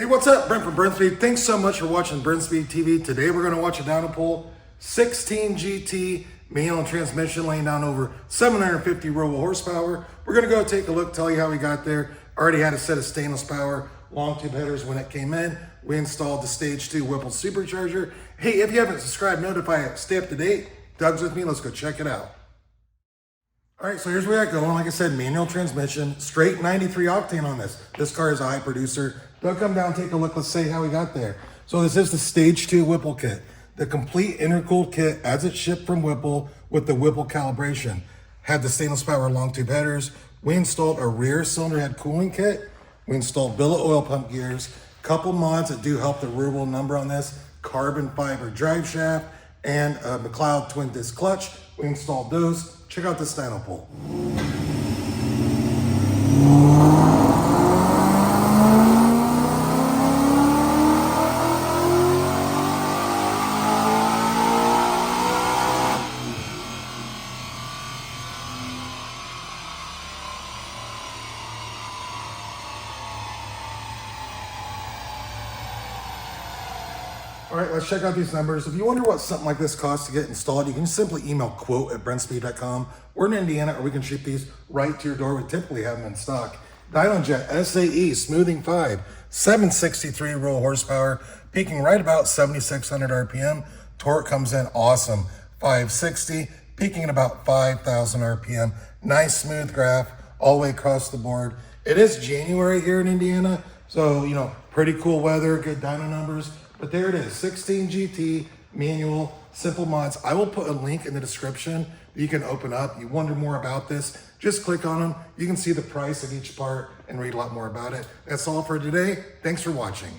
Hey, what's up? Brent from Brent Speed. Thanks so much for watching Brent Speed TV. Today we're going to watch a dyno pull 16 GT manual transmission laying down over 750 robo horsepower. We're going to go take a look, tell you how we got there. Already had a set of stainless power long tube headers when it came in. We installed the stage 2 Whipple Supercharger. Hey, if you haven't subscribed, notify, stay up to date. Doug's with me. Let's go check it out. All right, so here's where I go. Like I said, manual transmission, straight 93 octane on this. This car is a high producer. Doug, come down, take a look. Let's see how we got there. So this is the stage 2 Whipple kit. The complete intercooled kit as it's shipped from Whipple with the Whipple calibration. Had the stainless power long tube headers. We installed a rear cylinder head cooling kit. We installed billet oil pump gears. Couple mods that do help the rear wheel number on this. Carbon fiber drive shaft and a McLeod twin disc clutch. We installed those. Check out this dyno pull. All right, let's check out these numbers. If you wonder what something like this costs to get installed, you can simply email quote@brentspeed.com. We're in Indiana, or we can ship these right to your door. We typically have them in stock. DynoJet SAE Smoothing 5, 763 row horsepower, peaking right about 7,600 RPM. Torque comes in awesome, 560, peaking at about 5,000 RPM. Nice smooth graph all the way across the board. It is January here in Indiana, so, pretty cool weather, good dyno numbers. But there it is, 16 GT, manual, simple mods. I will put a link in the description that you can open up. You wonder more about this, just click on them. You can see the price of each part and read a lot more about it. That's all for today. Thanks for watching.